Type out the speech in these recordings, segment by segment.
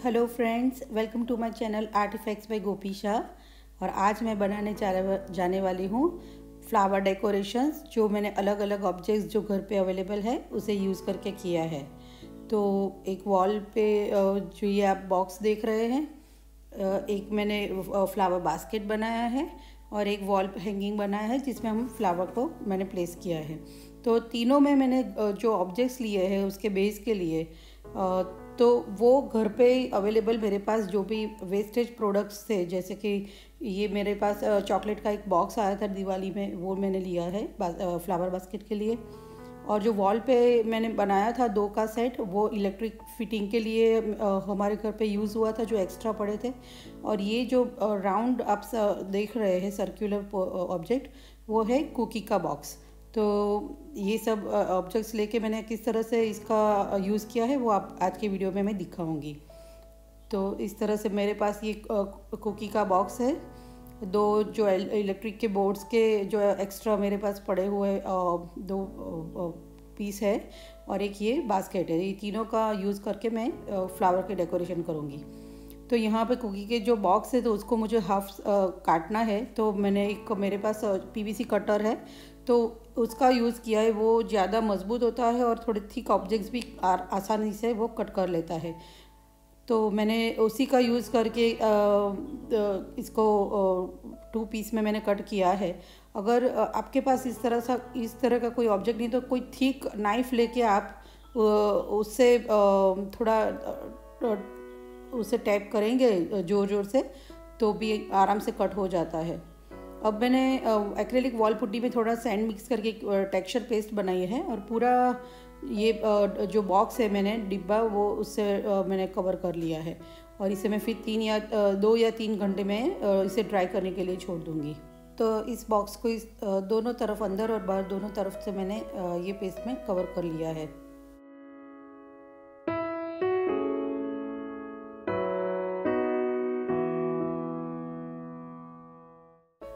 Hello friends, welcome to my channel artifacts by Gopi Shah. और आज मैं बनाने जाने वाली हूँ फ्लावर डेकोरेशंस, जो मैंने अलग अलग ऑब्जेक्ट्स जो घर पे अवेलेबल है उसे यूज़ करके किया है। तो एक वॉल पे जो ये आप बॉक्स देख रहे हैं, एक मैंने फ्लावर बास्केट बनाया है और एक वॉल हैंगिंग बनाया है जिसमें हम फ्लावर को मैंने प्लेस किया है। तो तीनों में मैंने जो ऑब्जेक्ट्स लिए हैं उसके बेस के लिए तो वो घर पे अवेलेबल मेरे पास जो भी वेस्टेज प्रोडक्ट्स थे, जैसे कि ये मेरे पास चॉकलेट का एक बॉक्स आया था दिवाली में, वो मैंने लिया है फ्लावर बास्केट के लिए। और जो वॉल पे मैंने बनाया था 2 का सेट, वो इलेक्ट्रिक फिटिंग के लिए हमारे घर पे यूज़ हुआ था, जो एक्स्ट्रा पड़े थे। और ये जो राउंड आप देख रहे हैं सर्कुलर ऑब्जेक्ट, वो है कुकी का बॉक्स। तो ये सब ऑब्जेक्ट्स लेके मैंने किस तरह से इसका यूज़ किया है वो आप आज के वीडियो में मैं दिखाऊंगी। तो इस तरह से मेरे पास ये कुकी का बॉक्स है, 2 जो इलेक्ट्रिक के बोर्ड्स के जो एक्स्ट्रा मेरे पास पड़े हुए 2 पीस है, और एक ये बास्केट है। ये तीनों का यूज़ करके मैं फ्लावर के डेकोरेशन करूँगी। तो यहाँ पे कुकी के जो बॉक्स है तो उसको मुझे हाफ काटना है। तो मैंने एक मेरे पास पीवीसी कटर है, तो उसका यूज़ किया है। वो ज़्यादा मजबूत होता है और थोड़े थिक ऑब्जेक्ट्स भी आसानी से वो कट कर लेता है। तो मैंने उसी का यूज़ करके इसको 2 पीस में मैंने कट किया है। अगर आपके पास इस तरह का कोई ऑब्जेक्ट नहीं, तो कोई थिक नाइफ़ लेके आप उससे थोड़ा उसे टैप करेंगे ज़ोर ज़ोर से, तो भी आराम से कट हो जाता है। अब मैंने एक्रेलिक वॉल पुट्टी में थोड़ा सैंड मिक्स करके टेक्सचर पेस्ट बनाई है, और पूरा ये जो बॉक्स है मैंने डिब्बा, वो उससे मैंने कवर कर लिया है। और इसे मैं फिर 2 या 3 घंटे में इसे ड्राई करने के लिए छोड़ दूँगी। तो इस बॉक्स को दोनों तरफ, अंदर और बाहर दोनों तरफ से मैंने ये पेस्ट में कवर कर लिया है।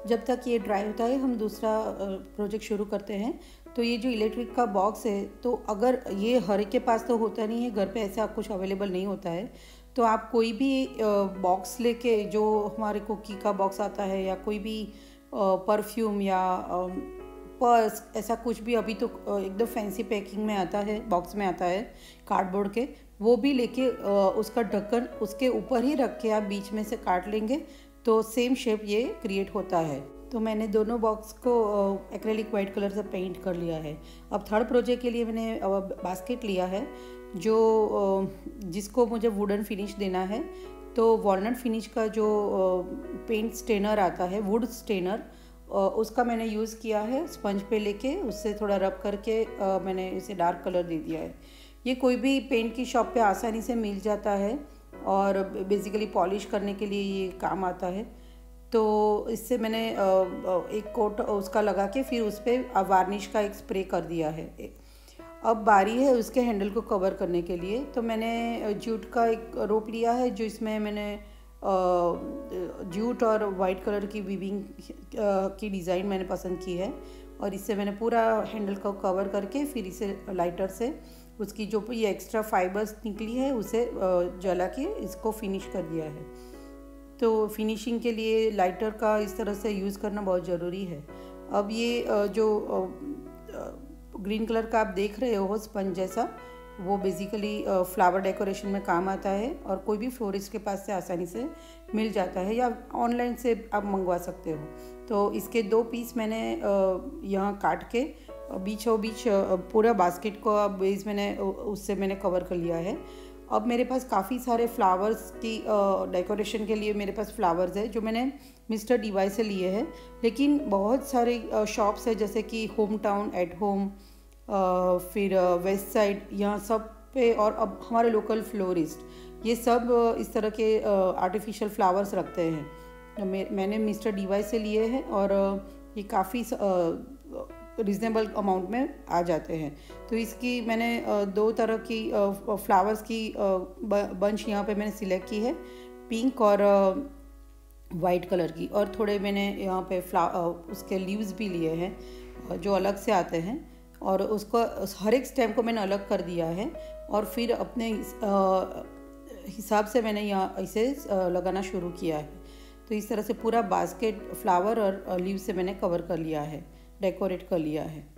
जब तक ये ड्राई होता है हम दूसरा प्रोजेक्ट शुरू करते हैं। तो ये जो इलेक्ट्रिक का बॉक्स है, तो अगर ये हर एक के पास तो होता नहीं है, घर पे ऐसा कुछ अवेलेबल नहीं होता है, तो आप कोई भी बॉक्स लेके, जो हमारे कुकी का बॉक्स आता है या कोई भी परफ्यूम या पर्स, ऐसा कुछ भी अभी तो एकदम फैंसी पैकिंग में आता है, बॉक्स में आता है कार्डबोर्ड के, वो भी लेके उसका ढक्कन उसके ऊपर ही रख के आप बीच में से काट लेंगे तो सेम शेप ये क्रिएट होता है। तो मैंने दोनों बॉक्स को एक्रेलिक वाइट कलर से पेंट कर लिया है। अब थर्ड प्रोजेक्ट के लिए मैंने बास्केट लिया है, जो जिसको मुझे वुडन फिनिश देना है। तो वॉलनट फिनिश का जो पेंट स्टेनर आता है, वुड स्टेनर, उसका मैंने यूज़ किया है। स्पंज पे लेके उससे थोड़ा रब करके मैंने इसे डार्क कलर दे दिया है। ये कोई भी पेंट की शॉप पे आसानी से मिल जाता है और बेसिकली पॉलिश करने के लिए ये काम आता है। तो इससे मैंने एक कोट उसका लगा के फिर उस पर वार्निश का एक स्प्रे कर दिया है। अब बारी है उसके हैंडल को कवर करने के लिए। तो मैंने जूट का एक रोप लिया है, जो इसमें मैंने जूट और वाइट कलर की वीविंग की डिज़ाइन मैंने पसंद की है, और इससे मैंने पूरा हैंडल को कवर करके फिर इसे लाइटर से उसकी जो ये एक्स्ट्रा फाइबर्स निकली है उसे जला के इसको फिनिश कर दिया है। तो फिनिशिंग के लिए लाइटर का इस तरह से यूज़ करना बहुत ज़रूरी है। अब ये जो ग्रीन कलर का आप देख रहे हो स्पंज जैसा, वो बेसिकली फ्लावर डेकोरेशन में काम आता है, और कोई भी फ्लोरिस्ट के पास से आसानी से मिल जाता है या ऑनलाइन से आप मंगवा सकते हो। तो इसके 2 पीस मैंने यहाँ काट के बीचों बीच पूरा बास्केट को बेस मैंने उससे मैंने कवर कर लिया है। अब मेरे पास काफ़ी सारे फ्लावर्स की डेकोरेशन के लिए मेरे पास फ्लावर्स है, जो मैंने मिस्टर डीवाई से लिए हैं। लेकिन बहुत सारे शॉप्स है, जैसे कि होम टाउन, एट होम, फिर वेस्ट साइड, यहाँ सब पे, और अब हमारे लोकल फ्लोरिस्ट, ये सब इस तरह के आर्टिफिशियल फ्लावर्स रखते हैं। तो मैंने मिस्टर डीवाई से लिए हैं, और ये काफ़ी रिजनेबल अमाउंट में आ जाते हैं। तो इसकी मैंने 2 तरह की फ्लावर्स की बंच यहाँ पे मैंने सिलेक्ट की है, पिंक और वाइट कलर की। और थोड़े मैंने यहाँ पे उसके लीव्स भी लिए हैं जो अलग से आते हैं, और उसको हर एक स्टेम को मैंने अलग कर दिया है। और फिर अपने हिसाब से मैंने यहाँ इसे लगाना शुरू किया है। तो इस तरह से पूरा बास्केट फ्लावर और लीव से मैंने कवर कर लिया है, डेकोरेट कर लिया है।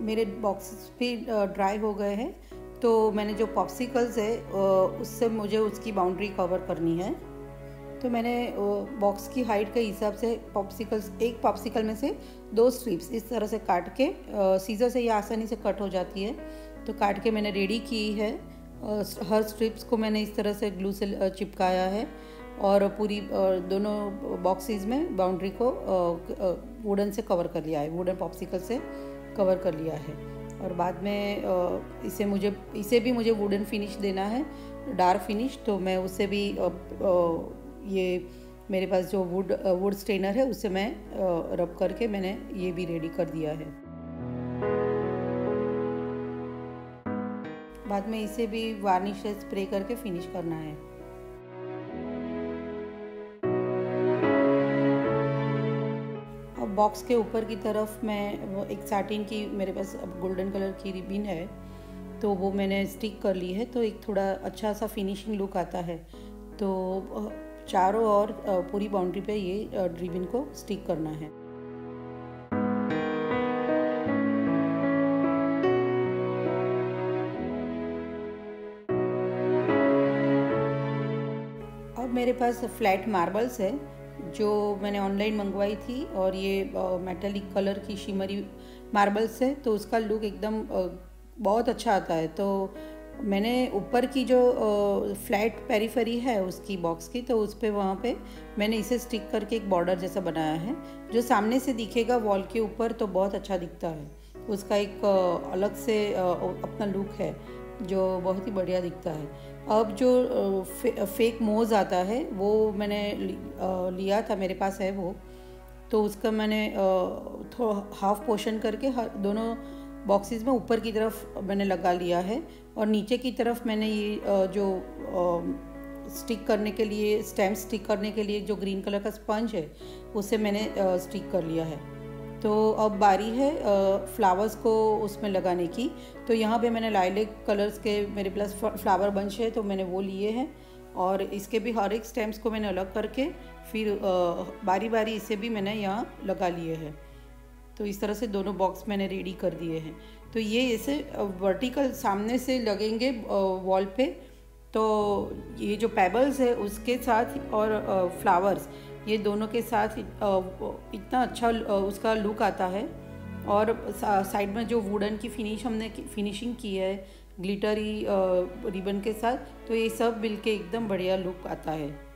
मेरे बॉक्सेस भी ड्राई हो गए हैं, तो मैंने जो पॉप्सिकल्स है उससे मुझे उसकी बाउंड्री कवर करनी है। तो मैंने बॉक्स की हाइट के हिसाब से पॉप्सिकल्स, एक पॉप्सिकल में से 2 स्ट्रिप्स इस तरह से काट के, सीजर से ये आसानी से कट हो जाती है, तो काट के मैंने रेडी की है। हर स्ट्रिप्स को मैंने इस तरह से ग्लू से चिपकाया है और पूरी दोनों बॉक्सेस में बाउंड्री को वुडन से कवर कर लिया है, वुडन पॉप्सिकल से कवर कर लिया है। और बाद में इसे भी मुझे वुडन फिनिश देना है, डार्क फिनिश। तो मैं उससे भी ये मेरे पास जो वुड स्टेनर है उससे मैं रब करके मैंने ये भी रेडी कर दिया है। बाद में इसे भी वार्निश से स्प्रे करके फिनिश करना है। बॉक्स के ऊपर की तरफ मैं एक सैटिन की, मेरे पास अब गोल्डन कलर की रिबन है, तो वो मैंने स्टिक कर ली है, तो एक थोड़ा अच्छा सा फिनिशिंग लुक आता है। तो चारों ओर पूरी बाउंड्री पे ये रिबन को स्टिक करना है। अब मेरे पास फ्लैट मार्बल्स है जो मैंने ऑनलाइन मंगवाई थी, और ये मेटालिक कलर की शिमरी मार्बल्स है, तो उसका लुक एकदम बहुत अच्छा आता है। तो मैंने ऊपर की जो फ्लैट पेरीफेरी है उसकी बॉक्स की, तो उस पर वहाँ पे मैंने इसे स्टिक करके एक बॉर्डर जैसा बनाया है, जो सामने से दिखेगा वॉल के ऊपर, तो बहुत अच्छा दिखता है। उसका एक अलग से अपना लुक है जो बहुत ही बढ़िया दिखता है। अब जो फेक मोज़ आता है वो मैंने लिया था, मेरे पास है वो, तो उसका मैंने थोड़ा हाफ पोर्शन करके दोनों बॉक्सेस में ऊपर की तरफ मैंने लगा लिया है, और नीचे की तरफ मैंने ये जो स्टिक करने के लिए, स्टैम्प स्टिक करने के लिए जो ग्रीन कलर का स्पंज है उसे मैंने स्टिक कर लिया है। तो अब बारी है फ्लावर्स को उसमें लगाने की। तो यहाँ पे मैंने लाइलेक कलर्स के मेरे पास फ्लावर बंच है, तो मैंने वो लिए हैं, और इसके भी हर एक स्टेम्स को मैंने अलग करके फिर बारी बारी इसे भी मैंने यहाँ लगा लिए हैं। तो इस तरह से दोनों बॉक्स मैंने रेडी कर दिए हैं। तो ये ऐसे वर्टिकल सामने से लगेंगे वॉल पे, तो ये जो पेबल्स है उसके साथ और फ्लावर्स, ये दोनों के साथ इतना अच्छा उसका लुक आता है। और साइड में जो वुडन की फिनिशिंग की है ग्लिटरी रिबन के साथ, तो ये सब मिलके एकदम बढ़िया लुक आता है।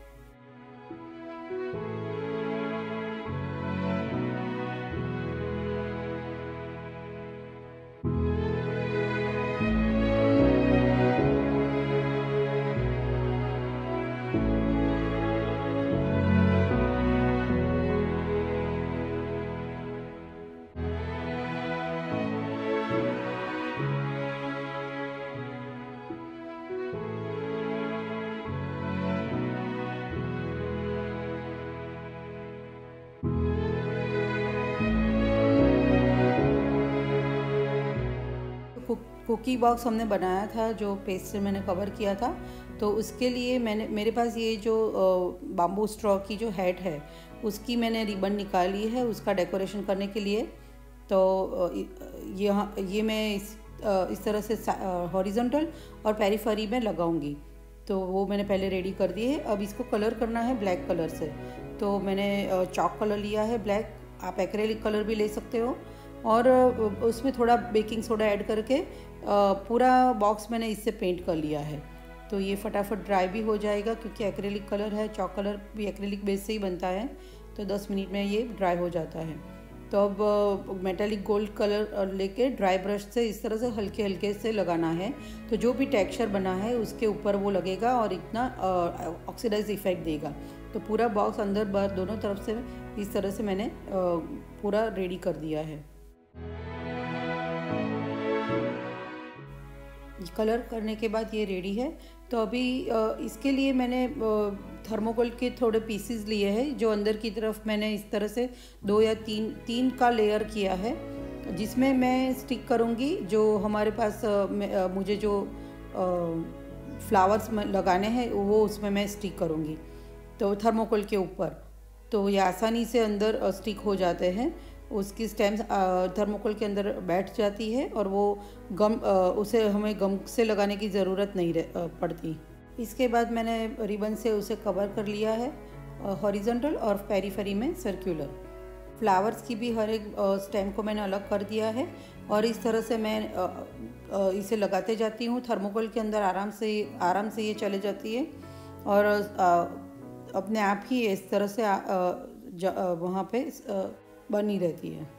कुकी बॉक्स हमने बनाया था, जो पेस्ट से मैंने कवर किया था, तो उसके लिए मेरे पास ये जो बाम्बू स्ट्रॉ की जो हेड है उसकी मैंने रिबन निकाली है उसका डेकोरेशन करने के लिए। तो ये मैं इस तरह से हॉरिजॉन्टल और पेरीफेरी में लगाऊंगी। तो वो मैंने पहले रेडी कर दी है। अब इसको कलर करना है ब्लैक कलर से। तो मैंने चॉक कलर लिया है ब्लैक, आप एक्रेलिक कलर भी ले सकते हो, और उसमें थोड़ा बेकिंग सोडा ऐड करके पूरा बॉक्स मैंने इससे पेंट कर लिया है। तो ये फटाफट ड्राई भी हो जाएगा, क्योंकि एक्रेलिक कलर है, चॉक कलर भी एक्रेलिक बेस से ही बनता है, तो 10 मिनट में ये ड्राई हो जाता है। तो अब मेटालिक गोल्ड कलर लेके ड्राई ब्रश से इस तरह से हल्के हल्के से लगाना है, तो जो भी टेक्सचर बना है उसके ऊपर वो लगेगा और इतना ऑक्सीडाइज इफेक्ट देगा। तो पूरा बॉक्स अंदर बाहर दोनों तरफ से इस तरह से मैंने पूरा रेडी कर दिया है। कलर करने के बाद ये रेडी है। तो अभी इसके लिए मैंने थर्मोकोल के थोड़े पीसेस लिए हैं, जो अंदर की तरफ मैंने इस तरह से 2 या 3 का लेयर किया है, जिसमें मैं स्टिक करूँगी जो हमारे पास मुझे जो फ्लावर्स लगाने हैं वो उसमें मैं स्टिक करूँगी, तो थर्मोकोल के ऊपर। तो ये आसानी से अंदर स्टिक हो जाते हैं, उसकी स्टेम्स थर्मोकोल के अंदर बैठ जाती है और वो गम उसे हमें गम से लगाने की ज़रूरत नहीं पड़ती। इसके बाद मैंने रिबन से उसे कवर कर लिया है, हॉरिजॉन्टल और पेरीफेरी में सर्कुलर। फ्लावर्स की भी हर एक स्टेम को मैंने अलग कर दिया है और इस तरह से मैं इसे लगाते जाती हूँ। थर्मोकोल के अंदर आराम से ये चले जाती है और अपने आप ही इस तरह से वहाँ पे बनी रहती है।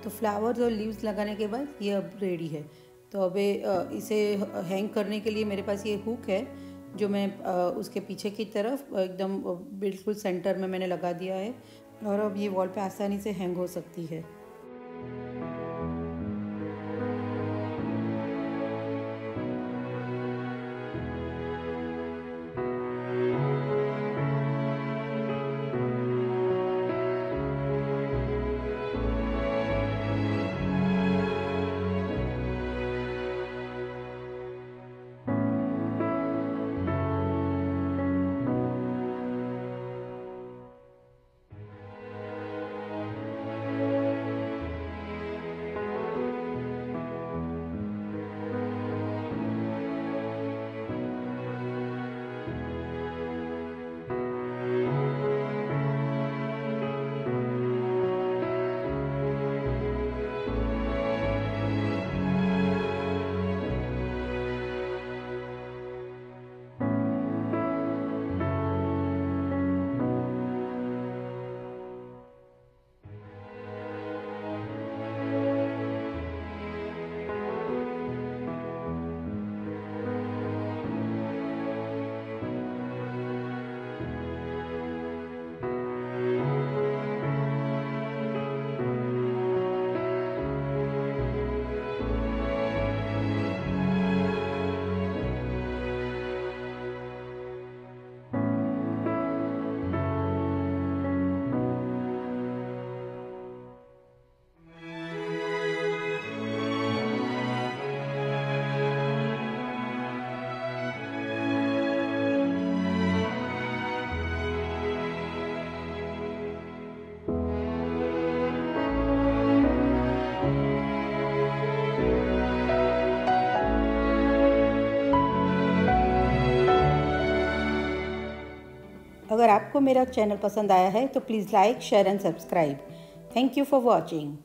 तो फ्लावर्स और लीव्स लगाने के बाद ये अब रेडी है। तो अब इसे हैंग करने के लिए मेरे पास ये हुक है, जो मैं उसके पीछे की तरफ एकदम बिल्कुल सेंटर में मैंने लगा दिया है और अब ये वॉल पे आसानी से हैंग हो सकती है। अगर आपको मेरा चैनल पसंद आया है तो please like, share and subscribe. Thank you for watching.